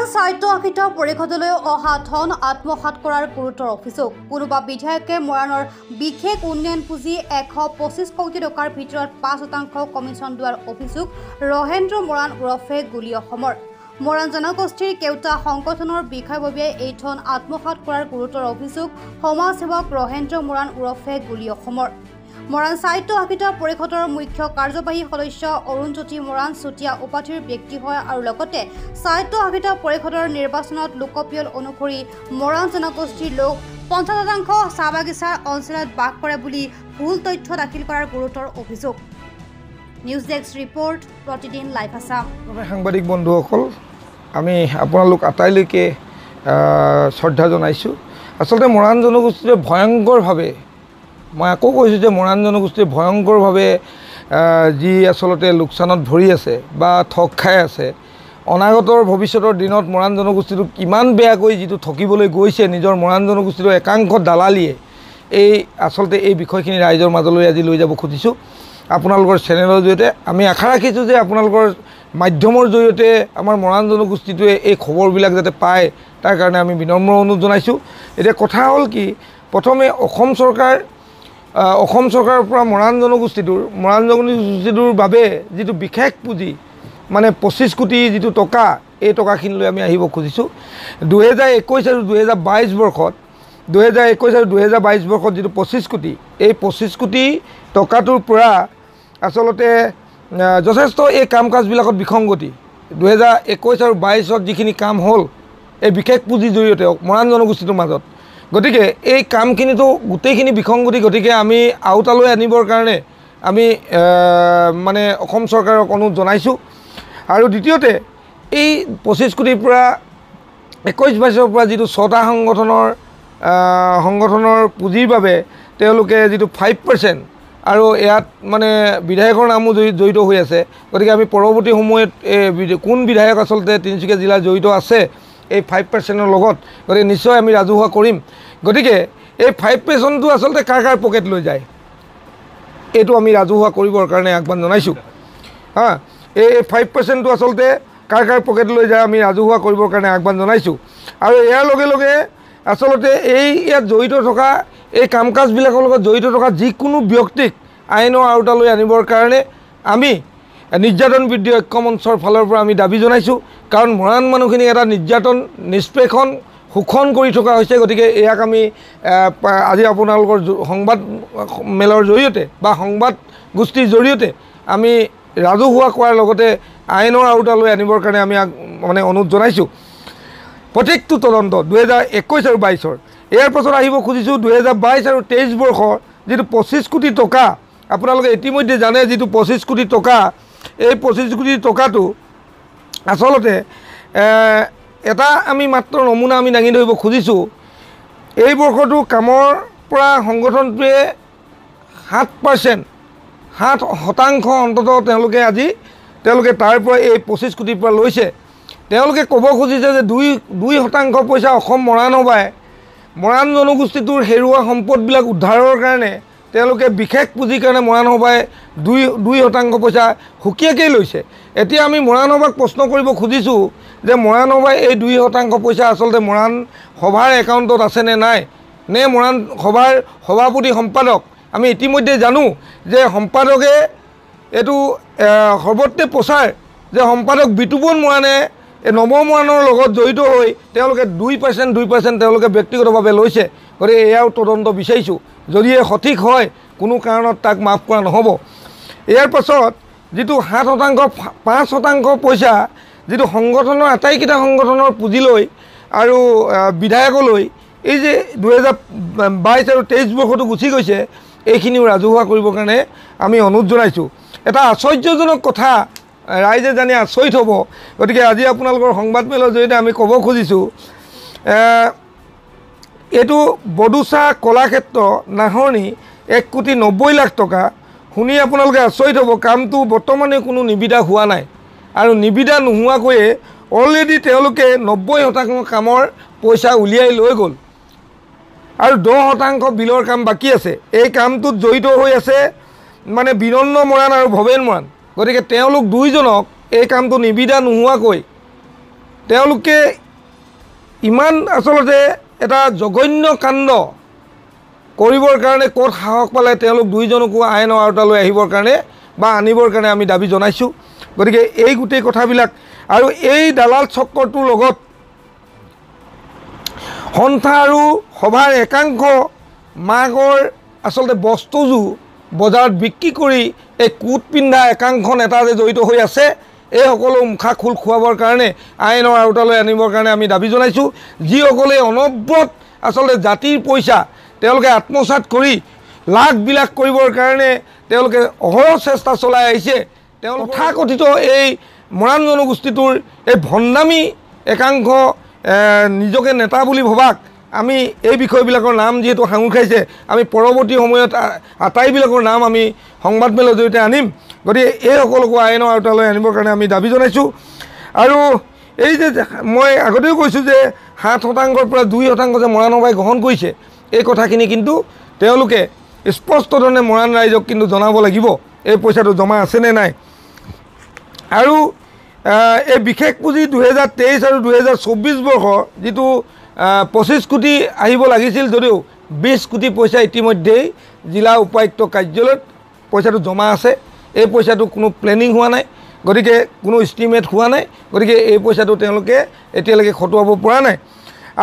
মৰাণ স্বায়ত্তশাসিত পৰিষদলৈ অহা ধন আত্মসাৎ কৰাৰ গুৰুতৰ অভিযোগ। কোনোবা বিধায়কে মৰাণৰ বিশেষ উন্নয়ন পুঁজি 125 কোটি টকাৰ ভিতৰত 5% কমিশ্যন দিয়াৰ অভিযোগ ৰহেন্দ্ৰ মৰাণ ওৰফে গুলী অসমৰ। মৰাণ জনগোষ্ঠীৰ কেউটা সংগঠনৰ বিষয়ববীয়াই এই ধন আত্মসাৎ কৰাৰ গুৰুতৰ অভিযোগ সমাজসেৱক ৰহেন্দ্ৰ মৰাণ ওৰফে গুলী অসমৰ। মৰাণ স্বায়ত্তশাসিত পৰিষদৰ মুখ্য কাৰ্যবাহী সদস্য অৰুণজ্যোতি মৰাণ চুতীয়া উপাধিৰ ব্যক্তি হয় আৰু লগতে স্বায়ত্তশাসিত পৰিষদৰ নিৰ্বাচনত লোকপিয়ল অনুসৰি মৰাণ জনগোষ্ঠীৰ লোক 50% চাহ বাগিচাৰ অঞ্চলত বাস কৰে বুলি ভুল তথ্য দাখিল কৰাৰ গুৰুতৰ অভিযোগ। নিউজ ডেস্ক ৰিপৰ্ট, প্ৰতিদিন লাইভ আছাম। সাংবাদিক বন্ধুসকল, আমি আপোনালোক আটাইলৈকে শ্ৰদ্ধা জনাইছোঁ। আচলতে মৰাণ জনগোষ্ঠীয়ে ভয়ংকৰভাৱে, মই আকৌ কৈছোঁ যে মৰাণ জনগোষ্ঠীয়ে ভয়ংকৰভাৱে যি আচলতে লোকচানত ভৰি আছে বা ঠগ খাই আছে। অনাগতৰ ভৱিষ্যতৰ দিনত মৰাণ জনগোষ্ঠীটো কিমান বেয়াকৈ যিটো ঠকিবলৈ গৈছে নিজৰ মৰাণ জনগোষ্ঠীটো একাংশ দালালিয়ে, আচলতে এই বিষয়খিনি ৰাইজৰ মাজলৈ আজি লৈ যাব খুজিছোঁ আপোনালোকৰ চেনেলৰ জৰিয়তে। আমি আশা ৰাখিছোঁ যে আপোনালোকৰ মাধ্যমৰ জৰিয়তে আমাৰ মৰাণ জনগোষ্ঠীটোৱে এই খবৰবিলাক যাতে পায়, তাৰ কাৰণে আমি বিনম্ৰ অনুৰোধ জনাইছোঁ। এতিয়া কথা হ'ল কি, প্ৰথমে অসম চৰকাৰৰ পৰা মৰাণ জনগোষ্ঠীটোৰ বাবে যিটো বিশেষ পুঁজি মানে 25 কোটি যিটো টকা, এই টকাখিনিলৈ আমি আহিব খুজিছোঁ। 2021 আৰু 2022 বৰ্ষত 2021 আৰু 2022 বৰ্ষত যিটো 25 কোটি, এই 25 কোটি টকাটোৰ পৰা আচলতে যথেষ্ট এই কাম কাজবিলাকত বিসংগতি। 2021 আৰু 22ত যিখিনি কাম হ'ল এই বিশেষ পুঁজিৰ জৰিয়তে মৰাণ জনগোষ্ঠীটোৰ মাজত, গতিকে এই কামখিনিতো গোটেইখিনি বিসংগতি। গতিকে আমি আওতালৈ আনিবৰ কাৰণে আমি মানে অসম চৰকাৰক অনুৰোধ জনাইছোঁ। আৰু দ্বিতীয়তে এই 25 কোটিৰ পৰা 21-22ৰ পৰা যিটো 6টা সংগঠনৰ পুঁজিৰ বাবে তেওঁলোকে যিটো 5% আৰু ইয়াত মানে বিধায়কৰ নামো জড়িত হৈ আছে। গতিকে আমি পৰৱৰ্তী সময়ত কোন বিধায়ক আচলতে তিনিচুকীয়া জিলাত জড়িত আছে এই 5%ৰ লগত, গতিকে নিশ্চয় আমি ৰাজহুৱা কৰিম। গতিকে এই 5%টো আচলতে কাৰ পকেট লৈ যায়, এইটো আমি ৰাজহুৱা কৰিবৰ কাৰণে আহ্বান জনাইছোঁ। এই 5%টো আচলতে কাৰ পকেট লৈ যায় আমি ৰাজহুৱা কৰিবৰ কাৰণে আহ্বান জনাইছোঁ। আৰু ইয়াৰ লগে লগে আচলতে ইয়াত জড়িত থকা এই কাম কাজবিলাকৰ লগত জড়িত থকা যিকোনো ব্যক্তিক আইনৰ আওতালৈ আনিবৰ কাৰণে আমি নিৰ্যাতন বিৰোধী ঐক্য মঞ্চৰ ফালৰ পৰা আমি দাবী জনাইছোঁ। কাৰণ মৰাণ মানুহখিনিক এটা নিৰ্যাতন নিষ্পেষণ শোষণ কৰি থকা হৈছে। গতিকে ইয়াক আমি আজি আপোনালোকৰ সংবাদ মেলৰ জৰিয়তে বা সংবাদ গোষ্ঠীৰ জৰিয়তে আমি ৰাজহুৱা কৰাৰ লগতে আইনৰ আওতালৈ আনিবৰ কাৰণে আমি মানে অনুৰোধ জনাইছোঁ। প্ৰত্যেকটো তদন্ত 2021 আৰু 22ৰ, ইয়াৰ পাছত আহিব খুজিছোঁ 2022 আৰু 23 বৰ্ষৰ যিটো 25 কোটি টকা। আপোনালোকে ইতিমধ্যে জানে যিটো 25 কোটি টকা, এই 25 কোটি টকাটো আচলতে এটা আমি মাত্ৰ নমুনা আমি দাঙি ধৰিব খুজিছোঁ। এই বৰ্ষটো কামৰ পৰা সংগঠনটোৱে 7% অন্ততঃ তেওঁলোকে তাৰ পৰা এই 25 কোটিৰ পৰা লৈছে। তেওঁলোকে ক'ব খুজিছে যে 2% পইচা অসম মৰাণ সভাই মৰাণ জনগোষ্ঠীটোৰ হেৰুৱা সম্পদবিলাক উদ্ধাৰৰ কাৰণে তেওঁলোকে বিশেষ পুঁজিৰ কাৰণে মৰাণ সভাই 2% পইচা সুকীয়াকৈ লৈছে। এতিয়া আমি মৰাণ সভাক প্ৰশ্ন কৰিব খুজিছোঁ যে মৰাণ সভাই এই 2% পইচা আচলতে মৰাণ সভাৰ একাউণ্টত আছে নে নাই, নে মৰাণ সভাৰ সভাপতি সম্পাদক। আমি ইতিমধ্যে জানো যে সম্পাদকে এইটো সৰ্বত্ৰে প্ৰচাৰ যে সম্পাদক বিতুপন মৰাণে এই নৱমৰাণৰ লগত জড়িত হৈ তেওঁলোকে 2% তেওঁলোকে ব্যক্তিগতভাৱে লৈছে। গতিকে এয়াও তদন্ত বিচাৰিছোঁ। যদি সঠিক হয় কোনো কাৰণত তাক মাফ কৰা নহ'ব। ইয়াৰ পাছত যিটো 5% পইচা যিটো সংগঠনৰ আটাইকেইটা সংগঠনৰ পুঁজিলৈ আৰু বিধায়কলৈ এই যে 2022 আৰু 23 বৰ্ষটো গুচি গৈছে, এইখিনিও ৰাজহুৱা কৰিবৰ কাৰণে আমি অনুৰোধ জনাইছোঁ। এটা আশ্চৰ্যজনক কথা, ৰাইজে জানি আচৰিত হ'ব। গতিকে আজি আপোনালোকৰ সংবাদ মেলৰ জৰিয়তে আমি ক'ব খুজিছোঁ, এইটো বডোচা কলাক্ষেত্ৰ নাহৰণি 1,90,00,000 টকা। শুনি আপোনালোকে আচৰিত হ'ব। কামটো বৰ্তমানে কোনো নিবিদা হোৱা নাই আৰু নিবিদা নোহোৱাকৈয়ে অলৰেডি তেওঁলোকে 90% কামৰ পইচা উলিয়াই লৈ গ'ল আৰু 10% বিলৰ কাম বাকী আছে। এই কামটোত জড়িত হৈ আছে মানে বিনন্দ মৰাণ আৰু ভৱেন মৰাণ। গতিকে তেওঁলোক দুইজনক এই কামটো নিবিদা নোহোৱাকৈ তেওঁলোকে ইমান আচলতে এটা জঘন্য কাণ্ড কৰিবৰ কাৰণে ক'ত সাহস পালে তেওঁলোক দুইজনকো আইনৰ আওতালৈ আহিবৰ কাৰণে বা আনিবৰ কাৰণে আমি দাবী জনাইছোঁ। গতিকে এই গোটেই কথাবিলাক আৰু এই দালাল চক্ৰটোৰ লগত সন্থা আৰু সভাৰ একাংশ মাকৰ আচলতে বস্তুজো বজাৰত বিক্ৰী কৰি এই কোট পিন্ধা একাংশ নেতা যে জড়িত হৈ আছে, এই সকলো মুখা খোল খুৱাবৰ কাৰণে আইনৰ আওতালৈ আনিবৰ কাৰণে আমি দাবী জনাইছোঁ। যিসকলে অনবৰত আচলতে জাতিৰ পইচা তেওঁলোকে আত্মসাৎ কৰি লাখবিলাক কৰিবৰ কাৰণে তেওঁলোকে অহৰহ চেষ্টা চলাই আহিছে। তেওঁলোক তথাকথিত এই মৰাণ জনগোষ্ঠীটোৰ এই ভণ্ডামী একাংশ নিজকে নেতা বুলি ভবাক আমি এই বিষয়বিলাকৰ নাম যিহেতু সাঙুৰ খাইছে, আমি পৰৱৰ্তী সময়ত আটাইবিলাকৰ নাম আমি সংবাদমেলৰ জৰিয়তে আনিম। গতিকে এই সকলোকো আইনৰ আওতালৈ আনিবৰ কাৰণে আমি দাবী জনাইছোঁ। আৰু এই যে মই আগতেও কৈছোঁ যে 7% পৰা 2% যে মৰাণ সভাই গ্ৰহণ কৰিছে, এই কথাখিনি কিন্তু তেওঁলোকে স্পষ্ট ধৰণে মৰাণ ৰাইজক কিন্তু জনাব লাগিব এই পইচাটো জমা আছেনে নাই। আৰু এই বিশেষ পুঁজি 2023 আৰু 2024 বৰ্ষৰ যিটো 25 কোটি আহিব লাগিছিল, যদিও 20 কোটি পইচা ইতিমধ্যেই জিলা উপায়ুক্ত কাৰ্যালয়ত পইচাটো জমা আছে। এই পইচাটো কোনো প্লেনিং হোৱা নাই, গতিকে কোনো ইষ্টিমেট হোৱা নাই। গতিকে এই পইচাটো তেওঁলোকে এতিয়ালৈকে খটুৱাব পৰা নাই।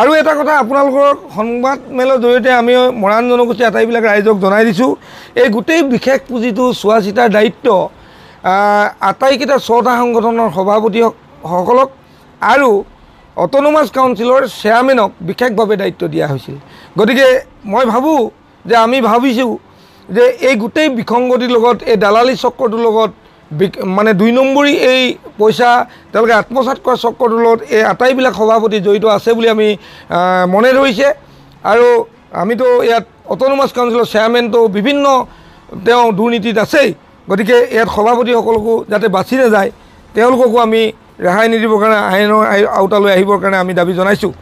আৰু এটা কথা আপোনালোকৰ সংবাদমেলৰ জৰিয়তে আমি মৰাণ জনগোষ্ঠী আটাইবিলাক ৰাইজক জনাই দিছোঁ, এই গোটেই বিশেষ পুঁজিটো চোৱা চিতাৰ দায়িত্ব আটাইকেইটা 6টা সংগঠনৰ সভাপতিসকলক আৰু অট'নমাছ কাউন্সিলৰ চেয়াৰমেনক বিশেষভাৱে দায়িত্ব দিয়া হৈছিল। গতিকে মই ভাবোঁ যে আমি ভাবিছোঁ যে এই গোটেই বিসংগতিৰ লগত এই দালালি চক্ৰটোৰ লগত মানে 2 নম্বৰী এই পইচা তেওঁলোকে আত্মসাৎ কৰা চক্ৰটোৰ লগত এই আটাইবিলাক সভাপতি জড়িত আছে বুলি আমি মনে ধৰিছে। আৰু আমিতো ইয়াত অট'নমাছ কাউন্সিলৰ চেয়াৰমেনটো বিভিন্ন তেওঁ দুৰ্নীতিত আছেই। গতিকে ইয়াত সভাপতিসকলকো যাতে বাছি নাযায়, তেওঁলোককো আমি ৰেহাই নিদিবৰ কাৰণে আইনৰ আওতালৈ আহিবৰ কাৰণে আমি দাবী জনাইছোঁ।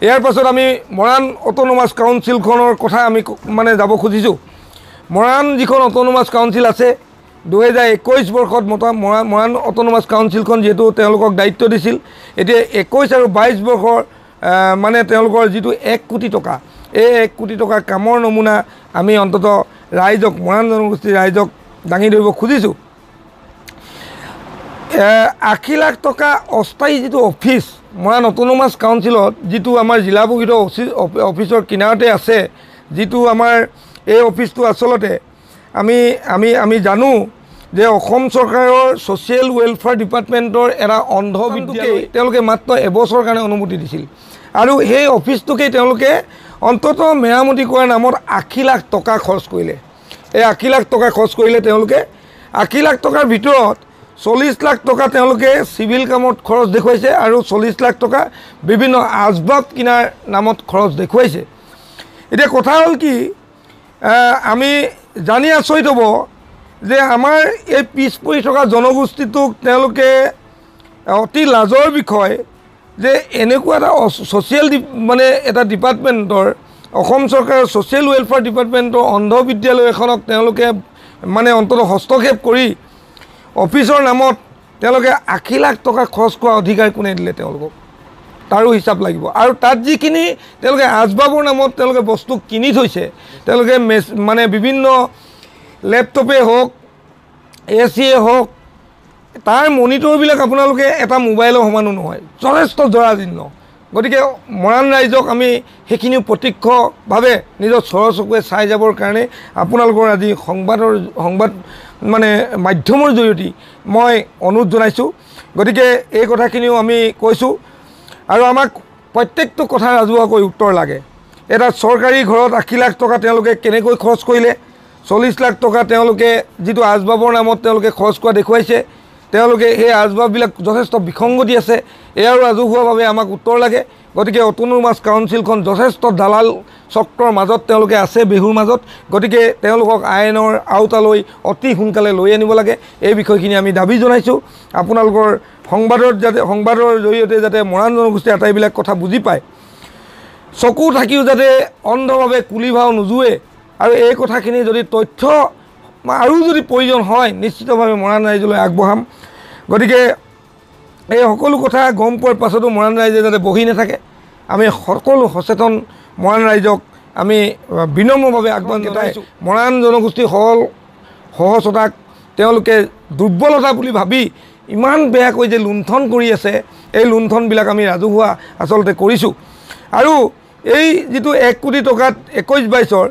ইয়াৰ পাছত আমি মৰাণ অট'নমাছ কাউন্সিলখনৰ কথা আমি মানে যাব খুজিছোঁ। মৰাণ যিখন অট'নমাছ কাউন্সিল আছে 2021 বৰ্ষত মৰাণ অট'নমাছ কাউন্সিলখন যিহেতু তেওঁলোকক দায়িত্ব দিছিল, এতিয়া 21 আৰু 22 বৰ্ষৰ মানে তেওঁলোকৰ যিটো 1 কোটি টকা, এই 1 কোটি টকাৰ কামৰ নমুনা আমি অন্ততঃ ৰাইজক মৰাণ জনগোষ্ঠীৰ ৰাইজক দাঙি ধৰিব খুজিছোঁ। 80 লাখ টকা অস্থায়ী যিটো অফিচ মৰাণ অট'নমাছ কাউন্সিলত, যিটো আমাৰ জিলা প্ৰকৃত অফিচৰ কিনাৰতে আছে, যিটো আমাৰ এই অফিচটো আচলতে আমি জানো যে অসম চৰকাৰৰ ছ'চিয়েল ৱেলফেয়াৰ ডিপাৰ্টমেণ্টৰ এটা অন্ধ বিদ্যালয় তেওঁলোকে মাত্ৰ এবছৰৰ কাৰণে অনুমতি দিছিল। আৰু সেই অফিচটোকেই তেওঁলোকে অন্ততঃ মেৰামতি কৰাৰ নামত 80 লাখ টকা খৰচ কৰিলে। এই 80 লাখ টকা খৰচ কৰিলে তেওঁলোকে। 80 লাখ টকাৰ ভিতৰত 40 লাখ টকা তেওঁলোকে চিভিল কামত খৰচ দেখুৱাইছে আৰু 40 লাখ টকা বিভিন্ন আচবাব কিনাৰ নামত খৰচ দেখুৱাইছে। এতিয়া কথা হ'ল কি, আমি জানি আচৰিত হ'ব যে আমাৰ এই পিছ পৰি থকা জনগোষ্ঠীটোক তেওঁলোকে অতি লাজৰ বিষয় যে এনেকুৱা এটা ছ'চিয়েল মানে এটা ডিপাৰ্টমেণ্টৰ, অসম চৰকাৰৰ ছ'চিয়েল ৱেলফেয়াৰ ডিপাৰ্টমেণ্টৰ অন্ধ বিদ্যালয় এখনক তেওঁলোকে মানে অন্ততঃ হস্তক্ষেপ কৰি অফিচৰ নামত তেওঁলোকে 80 লাখ টকা খৰচ কৰা অধিকাৰ কোনে দিলে তেওঁলোকক, তাৰো হিচাপ লাগিব। আৰু তাত যিখিনি তেওঁলোকে আচবাবৰ নামত তেওঁলোকে বস্তু কিনি থৈছে, তেওঁলোকে মানে বিভিন্ন লেপটপেই হওক AC-য়ে হওক, তাৰ মনিটৰবিলাক আপোনালোকে এটা মোবাইলৰ সমানো নহয়, যথেষ্ট জৰাজীৰ্ণ। গতিকে মৰাণ ৰাইজক আমি সেইখিনিও প্ৰত্যক্ষভাৱে নিজৰ চকুৱে চাই যাবৰ কাৰণে আপোনালোকৰ আজি সংবাদ মানে মাধ্যমৰ জৰিয়তে মই অনুৰোধ জনাইছোঁ। গতিকে এই কথাখিনিও আমি কৈছোঁ। আৰু আমাক প্ৰত্যেকটো কথা ৰাজহুৱাকৈ উত্তৰ লাগে। এটা চৰকাৰী ঘৰত 80 লাখ টকা তেওঁলোকে কেনেকৈ খৰচ কৰিলে, 40 লাখ টকা তেওঁলোকে যিটো আচবাবৰ নামত তেওঁলোকে খৰচ কৰা দেখুৱাইছে, তেওঁলোকে সেই আচবাববিলাক যথেষ্ট বিসংগতি আছে, এয়াও ৰাজহুৱাভাৱে আমাক উত্তৰ লাগে। গতিকে অট'নমাছ কাউন্সিলখন যথেষ্ট দালাল চক্ৰৰ মাজত তেওঁলোকে আছে, বেহুৰ মাজত। গতিকে তেওঁলোকক আইনৰ আওতালৈ অতি সোনকালে লৈ আনিব লাগে। এই বিষয়খিনি আমি দাবী জনাইছোঁ। আপোনালোকৰ সংবাদৰ জৰিয়তে যাতে মৰাণ জনগোষ্ঠীয়ে আটাইবিলাক কথা বুজি পায়, চকু থাকিও যাতে অন্ধভাৱে কুলি ভাও নোজোৱে। আৰু এই কথাখিনি যদি তথ্য আৰু যদি প্ৰয়োজন হয় নিশ্চিতভাৱে মৰাণ ৰাইজলৈ আগবঢ়াম। গতিকে এই সকলো কথা গম পোৱাৰ পাছতো মৰাণ ৰাইজে যাতে বহি নাথাকে, আমি সকলো সচেতন মৰাণ ৰাইজক আমি বিনম্ৰভাৱে আহ্বান জনাইছোঁ। মৰাণ জনগোষ্ঠীৰ সহজতাক তেওঁলোকে দুৰ্বলতা বুলি ভাবি ইমান বেয়াকৈ যে লুণ্ঠন কৰি আছে, এই লুণ্ঠনবিলাক আমি ৰাজহুৱা আচলতে কৰিছোঁ। আৰু এই যিটো 1 কোটি টকাত 21-22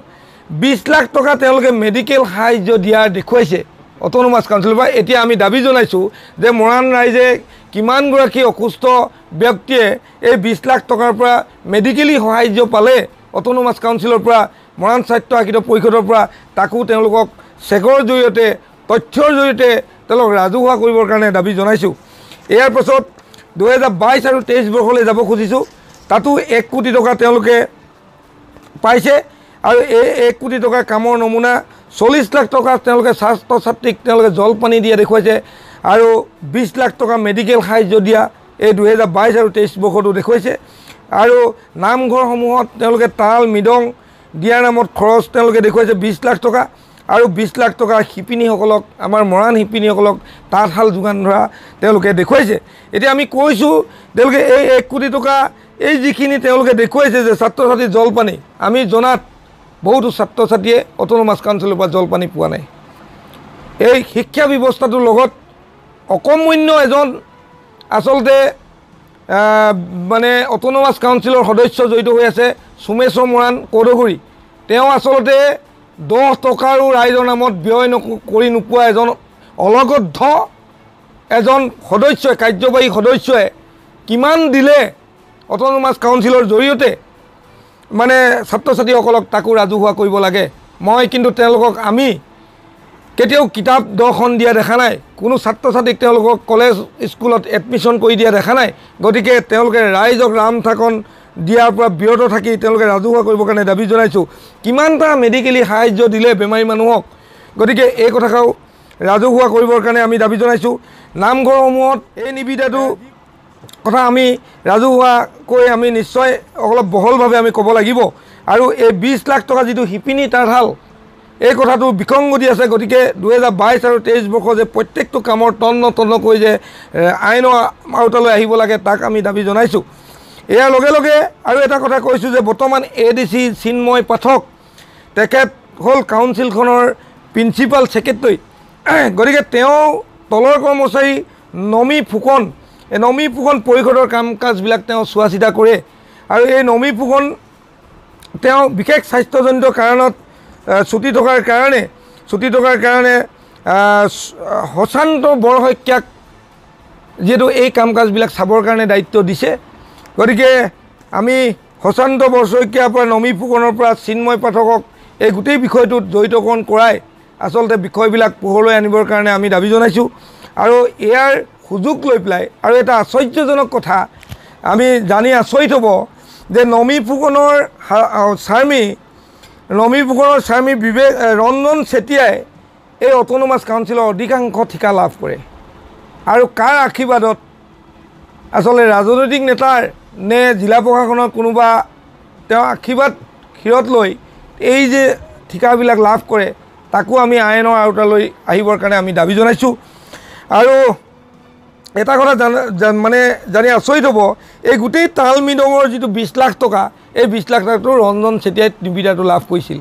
20 লাখ টকা তেওঁলোকে মেডিকেল সাহায্য দিয়াৰ দেখুৱাইছে অট'নমাছ কাউন্সিলৰ পৰা। এতিয়া আমি দাবী জনাইছোঁ যে মৰাণ ৰাইজে কিমানগৰাকী অসুস্থ ব্যক্তিয়ে এই 20 লাখ টকাৰ পৰা মেডিকেলি সাহায্য পালে অট'নমাছ কাউন্সিলৰ পৰা, মৰাণ স্বাস্থ্য শাসিত পৰিষদৰ পৰা, তাকো তেওঁলোকক চেকৰ জৰিয়তে, তথ্যৰ জৰিয়তে তেওঁলোকক ৰাজহুৱা কৰিবৰ কাৰণে দাবী জনাইছোঁ। ইয়াৰ পাছত 2022 আৰু 23 বৰ্ষলৈ যাব খুজিছোঁ, তাতো 1 কোটি টকা তেওঁলোকে পাইছে। আৰু এই 1 কোটি টকাৰ কামৰ নমুনা 40 লাখ টকা তেওঁলোকে ছাত্ৰ ছাত্ৰীক তেওঁলোকে জলপানী দিয়া দেখুৱাইছে, আৰু 20 লাখ টকা মেডিকেল সাহায্য দিয়া এই 2022 আৰু 23 বৰ্ষতো দেখুৱাইছে। আৰু নামঘৰসমূহত তেওঁলোকে তাল মৃদং দিয়াৰ নামত খৰচ তেওঁলোকে দেখুৱাইছে 20 লাখ টকা, আৰু 20 লাখ টকা শিপিনীসকলক, আমাৰ মৰাণ শিপিনীসকলক তাঁতশাল যোগান ধৰা তেওঁলোকে দেখুৱাইছে। এতিয়া আমি কৈছোঁ তেওঁলোকে এই 1 কোটি টকা এই যিখিনি তেওঁলোকে দেখুৱাইছে যে ছাত্ৰ ছাত্ৰীৰ জলপানী, আমি জনাত বহুতো ছাত্ৰ ছাত্ৰীয়ে অট'নমাছ কাউন্সিলৰ পৰা জলপানী পোৱা নাই। এই শিক্ষা ব্যৱস্থাটোৰ লগত অকৰ্মণ্য এজন আচলতে মানে অট'নমাছ কাউন্সিলৰ সদস্য জড়িত হৈ আছে, সোমেশ্বৰ মৰাণ কৌদগুৰি। তেওঁ আচলতে 10 টকাৰো ৰাইজৰ নামত ব্যয় কৰি নোপোৱা এজন অলগদ্ধ এজন সদস্যই, কাৰ্যবাহী সদস্যই কিমান দিলে অট'নমাছ কাউন্সিলৰ জৰিয়তে মানে ছাত্ৰ ছাত্ৰীসকলক, তাকো ৰাজহুৱা কৰিব লাগে। মই কিন্তু তেওঁলোকক আমি কেতিয়াও কিতাপ দৰ্শন দিয়া দেখা নাই, কোনো ছাত্ৰ ছাত্ৰীক তেওঁলোকক কলেজ স্কুলত এডমিশ্যন কৰি দিয়া দেখা নাই। গতিকে তেওঁলোকে ৰাইজক ৰাম থাকন দিয়াৰ পৰা বিৰত থাকি তেওঁলোকে ৰাজহুৱা কৰিবৰ কাৰণে দাবী জনাইছোঁ। কিমানটা মেডিকেলি সাহায্য দিলে বেমাৰী মানুহক, গতিকে এই কথাও ৰাজহুৱা কৰিবৰ কাৰণে আমি দাবী জনাইছোঁ। নামঘৰসমূহত এই নিবিদাটো কথা আমি ৰাজহুৱাকৈ আমি নিশ্চয় অলপ বহলভাৱে আমি ক'ব লাগিব। আৰু এই 20 লাখ টকা যিটো শিপিনী তাঁতশাল, এই কথাটো বিসংগতি আছে। গতিকে 2022 আৰু 23 বৰ্ষ যে প্ৰত্যেকটো কামৰ তন্নকৈ যে আইনৰ আওতালৈ আহিব লাগে, তাক আমি দাবী জনাইছোঁ। ইয়াৰ লগে লগে আৰু এটা কথা কৈছোঁ যে বৰ্তমান ADC চিন্ময় পাঠক, তেখেত হ'ল কাউন্সিলখনৰ প্ৰিন্সিপাল ছেক্ৰেটাৰী। গতিকে তেওঁ তলৰ কৰ্মচাৰী নমী ফুকন, এই নমী ফুকন পৰিষদৰ কাম কাজবিলাক তেওঁ চোৱা চিতা কৰে। আৰু এই নমী ফুকন তেওঁ বিশেষ স্বাস্থ্যজনিত কাৰণত ছুটি থকাৰ কাৰণে শশান্ত বৰশইকীয়াক যিহেতু এই কাম কাজবিলাক চাবৰ কাৰণে দায়িত্ব দিছে। গতিকে আমি শশান্ত বৰশইকীয়াৰ পৰা, নমী ফুকনৰ পৰা চিন্ময় পাঠকক এই গোটেই বিষয়টোত জড়িতকৰণ কৰাই আচলতে বিষয়বিলাক পোহৰলৈ আনিবৰ কাৰণে আমি দাবী জনাইছোঁ। আৰু ইয়াৰ সুযোগ লৈ পেলাই আৰু এটা আশ্চৰ্যজনক কথা আমি জানি আচৰিত হ'ব যে নমী ফুকনৰ স্বামী ৰঞ্জন চেতিয়াই এই অট'নমাছ কাউন্সিলৰ অধিকাংশ ঠিকা লাভ কৰে। আৰু কাৰ আশীৰ্বাদত, আচলতে ৰাজনৈতিক নেতাৰ নে জিলা প্ৰশাসনৰ কোনোবা তেওঁ আশীৰ্বাদ শিৰত লৈ এই যে ঠিকাবিলাক লাভ কৰে, তাকো আমি আইনৰ আওতালৈ আহিবৰ কাৰণে আমি দাবী জনাইছোঁ। আৰু এটা কথা মানে জানি আচৰিত হ'ব, এই গোটেই তাল মৃদঙৰ যিটো 20 লাখ টকা, এই 20 লাখ টকাটো ৰঞ্জন চেতিয়াই নিবিদাটো লাভ কৰিছিল।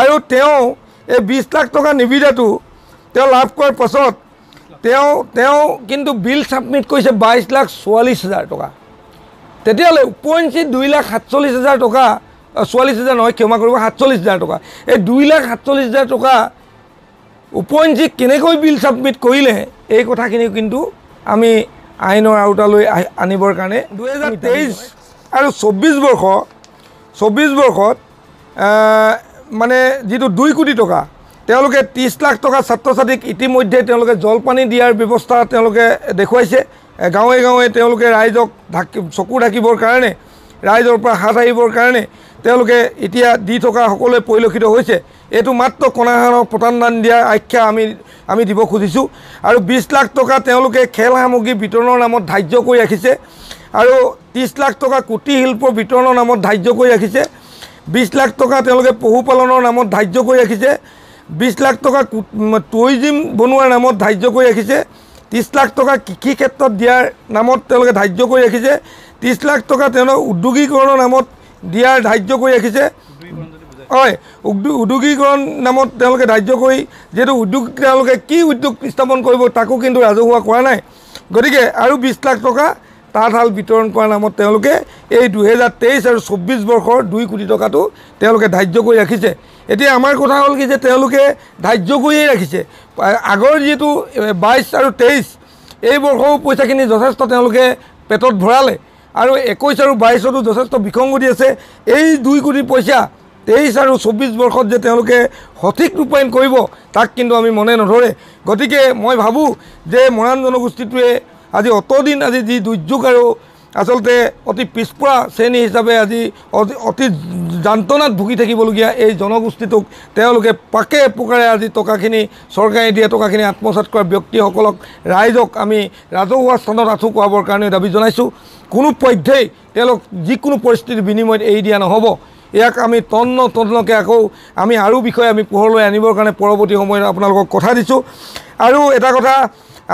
আৰু তেওঁ এই 20 লাখ টকা নিবিদাটো তেওঁ লাভ কৰাৰ পাছত তেওঁ কিন্তু বিল ছাবমিট কৰিছে 22,44,000 টকা। তেতিয়াহ'লে উপৰঞ্চি 2,47,000 টকা, 44,000 নহয়, ক্ষমা কৰিব, 47,000 টকা। এই 2,47,000 টকা উপৰঞ্চি কেনেকৈ বিল ছাবমিট কৰিলে, এই কথাখিনি কিন্তু আমি আইনৰ আওতালৈ আনিবৰ কাৰণে 2023 আৰু 24 বৰ্ষত মানে যিটো 2 কোটি টকা, তেওঁলোকে 30 লাখ টকা ছাত্ৰ ছাত্ৰীক ইতিমধ্যে তেওঁলোকে জলপানী দিয়াৰ ব্যৱস্থা তেওঁলোকে দেখুৱাইছে। গাঁৱে গাঁৱে তেওঁলোকে ৰাইজক চকু ঢাকিবৰ কাৰণে, ৰাইজৰ পৰা হাত সাৰিবৰ কাৰণে তেওঁলোকে এতিয়া দি থকা সকলোৱে পৰিলক্ষিত হৈছে। এইটো মাত্ৰ কণাহাৰক প্ৰদান দিয়াৰ আখ্যা আমি দিব খুজিছোঁ। আৰু 20 লাখ টকা তেওঁলোকে খেল সামগ্ৰী বিতৰণৰ নামত ধাৰ্য কৰি ৰাখিছে, আৰু 30 লাখ টকা কুটীৰ শিল্প বিতৰণৰ নামত ধাৰ্য কৰি ৰাখিছে, 20 লাখ টকা তেওঁলোকে পশুপালনৰ নামত ধাৰ্য কৰি ৰাখিছে, 20 লাখ টকা টুৰিজিম বনোৱাৰ নামত ধাৰ্য কৰি ৰাখিছে, 30 লাখ টকা কৃষি ক্ষেত্ৰত দিয়াৰ নামত তেওঁলোকে ধাৰ্য কৰি ৰাখিছে 30 লাখ টকা তেওঁলোক উদ্যোগীকৰণৰ নামত দিয়াৰ ধাৰ্য কৰি ৰাখিছে হয় উদ্যোগীকৰণ নামত তেওঁলোকে ধাৰ্য কৰি যেহেতু উদ্যোগ তেওঁলোকে কি উদ্যোগ স্থাপন কৰিব তাকো কিন্তু ৰাজহুৱা কৰা নাই গতিকে আৰু 20 লাখ টকা তাঁতশাল বিতৰণ কৰাৰ নামত তেওঁলোকে এই 2023 আৰু 24 বৰ্ষৰ 2 কোটি টকাটো তেওঁলোকে ধাৰ্য কৰি ৰাখিছে এতিয়া আমাৰ কথা হ'ল কি যে তেওঁলোকে ধাৰ্য কৰিয়ে ৰাখিছে আগৰ যেটো 22 আৰু 23 এই বৰ্ষৰ পইচাখিনি যথেষ্ট তেওঁলোকে পেটত ভৰালে আৰু 21 আৰু 22 তো যথেষ্ট বিসংগতি আছে এই 2 কোটি পইচা 23 আৰু 24 বৰ্ষত যে তেওঁলোকে সঠিক ৰূপায়ণ কৰিব তাক কিন্তু আমি মনে নধৰে গতিকে মই ভাবোঁ যে মৰাণ জনগোষ্ঠীটোৱে আজি অতদিন আজি যি দুৰ্যোগ আৰু আসলতে অতি পিছপৰা শ্ৰেণী হিচাপে আজি অতি যন্ত্ৰণাত ভুগি থাকিবলগীয়া এই জনগোষ্ঠীটোক তেওঁলোকে পাকে পোকাৰে আজি টকাখিনি চৰকাৰে দিয়া টকাখিনি আত্মসাৎ কৰা ব্যক্তিসকলক ৰাইজক আমি ৰাজহুৱা স্থানত আঁঠু কোৱাবৰ কাৰণে দাবী জনাইছোঁ কোনো পধ্যেই তেওঁলোক যিকোনো পৰিস্থিতিৰ বিনিময়ত এৰি দিয়া নহ'ব ইয়াক আমি তন্নকৈ আকৌ আমি আৰু বিষয়ে আমি পোহৰলৈ আনিবৰ কাৰণে পৰৱৰ্তী সময়ত আপোনালোকক কথা দিছোঁ আৰু এটা কথা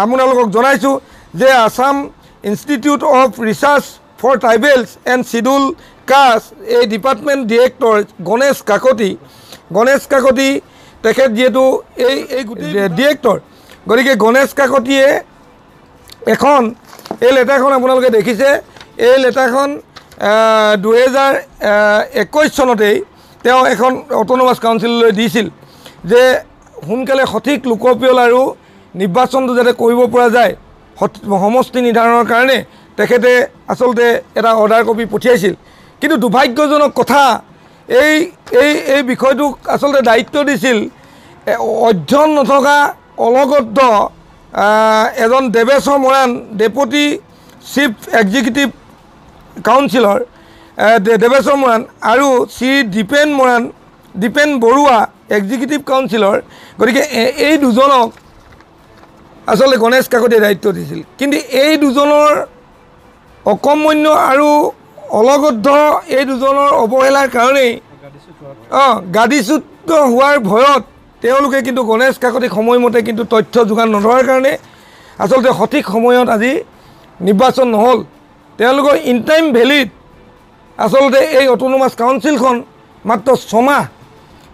আপোনালোকক জনাইছোঁ যে Assam institute of research for tribals and scheduled caste এই ডিপাৰ্টমেণ্ট ডিৰেক্টৰ গণেশ কাকতি তেখেত যেহেতু এই ডিৰেক্টৰ গতিকে গণেশ কাকতিয়ে এখন এই লেটাৰখন আপোনালোকে দেখিছে এই লেটাৰখন 2021 চনতেই তেওঁ এখন অট'নমাছ কাউন্সিললৈ দিছিল যে সোনকালে সঠিক লোকপিয়ল আৰু নিৰ্বাচনটো যাতে কৰিব পৰা যায় সমষ্টি নিৰ্ধাৰণৰ কাৰণে তেখেতে আসলতে এটা অৰ্ডাৰ কপি পঠিয়াইছিল কিন্তু দুৰ্ভাগ্যজনক কথা এই বিষয়টোক আসলতে দায়িত্ব দিছিল অধ্যয়ন নথকা অলগদ্ধ এজন Deveswar Moran deputy chief executive councillor Deveswar Moran আৰু শ্ৰী দীপেন বৰুৱা এক্সিকিউটিভ কাউন্সিলৰ গতিকে এই দুজনক আসলে গণেশ কাকতিয়ে দায়িত্ব দিছিল কিন্তু এই দুজনৰ অকমন্য আৰু অলগদ্ধ এই দুজনৰ অৱহেলাৰ কাৰণেই গাদীচ্যুত হোৱাৰ ভয়ত তেওঁলোকে কিন্তু গণেশ কাকতিক সময়মতে কিন্তু তথ্য যোগান নধৰাৰ কাৰণে আসলতে সঠিক সময়ত আজি নিৰ্বাচন নহ'ল তেওঁলোকৰ ইনটাইম ভেলিড আসলতে এই অট'নমাছ কাউন্সিলখন মাত্ৰ 6 মাহ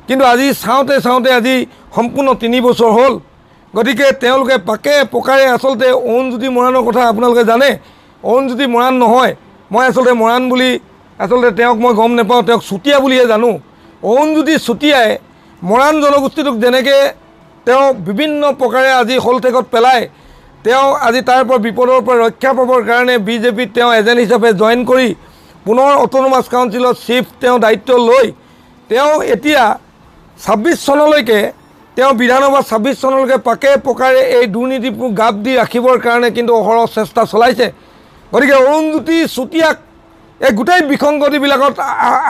কিন্তু আজি চাওঁতে আজি সম্পূৰ্ণ 3 বছৰ হ'ল গতিকে তেওঁলোকে পাকে পোকাৰে আসলতে অৰুণজ্যোতি মৰাণৰ কথা আপোনালোকে জানে অৰুণজ্যোতি মৰাণ নহয় মই আসলতে মৰাণ বুলি আসলতে তেওঁক মই গম নাপাওঁ তেওঁক চুতীয়া বুলিহে জানো অৰুণজ্যোতি চুতীয়াই মৰাণ জনগোষ্ঠীটোক যেনেকৈ তেওঁ বিভিন্ন প্ৰকাৰে আজি হলঠেকত পেলাই তেওঁ আজি তাৰ পৰা বিপদৰ পৰা ৰক্ষা পাবৰ কাৰণে বিজেপিত তেওঁ এজেণ্ট হিচাপে জইন কৰি পুনৰ অট'নমাছ কাউন্সিলৰ চিফ তেওঁ দায়িত্ব লৈ তেওঁ এতিয়া 26 চনলৈকে তেওঁ বিধানসভা 26 চনলৈকে পাকে পোকাৰে এই দুৰ্নীতিবোৰ গাপ দি ৰাখিবৰ কাৰণে কিন্তু অহৰহ চেষ্টা চলাইছে গতিকে অৰুণজ্যোতি চুতীয়াক এই গোটেই বিসংগতিবিলাকত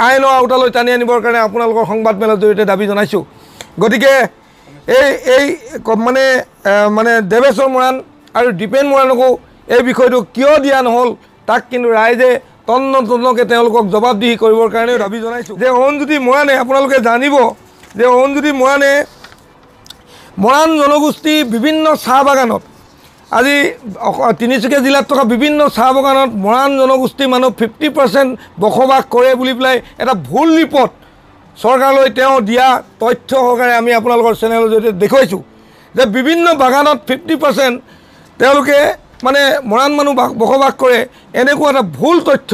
আইনৰ আওতালৈ টানি আনিবৰ কাৰণে আপোনালোকৰ সংবাদমেলৰ জৰিয়তে দাবী জনাইছোঁ গতিকে এই মানে দেৱেশ্বৰ মৰাণ আৰু দীপেন মৰাণকো এই বিষয়টো কিয় দিয়া নহ'ল তাক কিন্তু ৰাইজে তন্নকৈ তেওঁলোকক জবাবদিহি কৰিবৰ কাৰণেও দাবী জনাইছোঁ যে অৰুণজ্যোতি মৰাণে আপোনালোকে জানিব যে অৰুণজ্যোতি মৰাণে মৰাণ জনগোষ্ঠী বিভিন্ন চাহ বাগানত আজি তিনিচুকীয়া জিলাত থকা বিভিন্ন চাহ বাগানত মৰাণ জনগোষ্ঠীৰ মানুহ 50% বসবাস কৰে বুলি পেলাই এটা ভুল ৰিপৰ্ট চৰকাৰলৈ তেওঁ দিয়া তথ্য সহকাৰে আমি আপোনালোকৰ চেনেলৰ জৰিয়তে দেখুৱাইছোঁ যে বিভিন্ন বাগানত 50% তেওঁলোকে মানে মৰাণ মানুহ বসবাস কৰে এনেকুৱা এটা ভুল তথ্য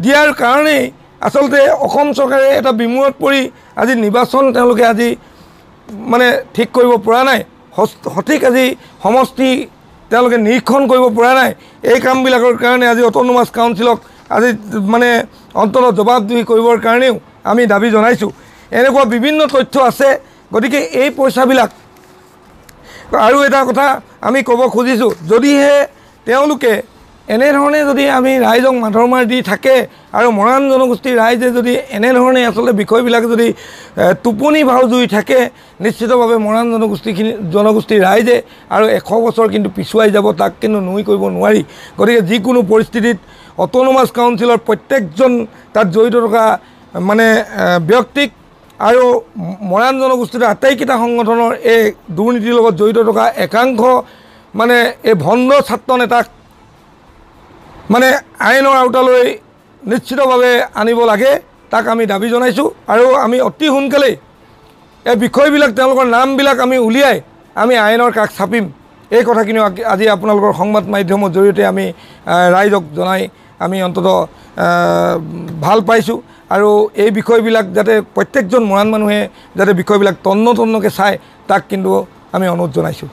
দিয়াৰ কাৰণেই আসলতে অসম চৰকাৰে এটা বিমূৰত পৰি আজি নিৰ্বাচন তেওঁলোকে আজি মানে ঠিক কৰিব পৰা নাই সঠিক আজি সমষ্টি তেওঁলোকে নিৰীক্ষণ কৰিব পৰা নাই এই কামবিলাকৰ কাৰণে আজি অট'নমাছ কাউন্সিলক আজি মানে অন্তত জবাবদিহি কৰিবৰ কাৰণেও আমি দাবী জনাইছোঁ এনেকুৱা বিভিন্ন তথ্য আছে গতিকে এই পইচাবিলাক আৰু এটা কথা আমি ক'ব খুজিছোঁ যদিহে তেওঁলোকে এনেধৰণে যদি আমি ৰাইজক মাধৰমাৰ দি থাকে আৰু মৰাণ জনগোষ্ঠীৰ ৰাইজে যদি এনেধৰণে আসলে বিষয়বিলাক যদি টোপনি ভাও জুই থাকে নিশ্চিতভাৱে মৰাণ জনগোষ্ঠীৰ ৰাইজে আৰু 100 বছৰ কিন্তু পিছুৱাই যাব তাক কিন্তু নুই কৰিব নোৱাৰি গতিকে যিকোনো পৰিস্থিতিত অট'নমাছ কাউন্সিলৰ প্ৰত্যেকজন তাত জড়িত থকা মানে ব্যক্তিক আৰু মৰাণ জনগোষ্ঠীৰ আটাইকেইটা সংগঠনৰ এই দুৰ্নীতিৰ লগত জড়িত থকা একাংশ মানে এই ভণ্ড ছাত্ৰ নেতাক মানে আইনৰ আওতালৈ নিশ্চিতভাৱে আনিব লাগে, তাক আমি দাবী জনাইছোঁ। আৰু আমি অতি সোনকালেই এই বিষয়বিলাক তেওঁলোকৰ নামবিলাক আমি উলিয়াই আমি আইনৰ কাষ চাপিম, এই কথাখিনিও আজি আপোনালোকৰ সংবাদ মাধ্যমৰ জৰিয়তে আমি ৰাইজক জনাই আমি অন্ততঃ ভাল পাইছোঁ। আৰু এই বিষয়বিলাক যাতে প্ৰত্যেকজন মৰাণ মানুহে যাতে বিষয়বিলাক তন্নতন্নকৈ চায়, তাক কিন্তু আমি অনুৰোধ জনাইছোঁ।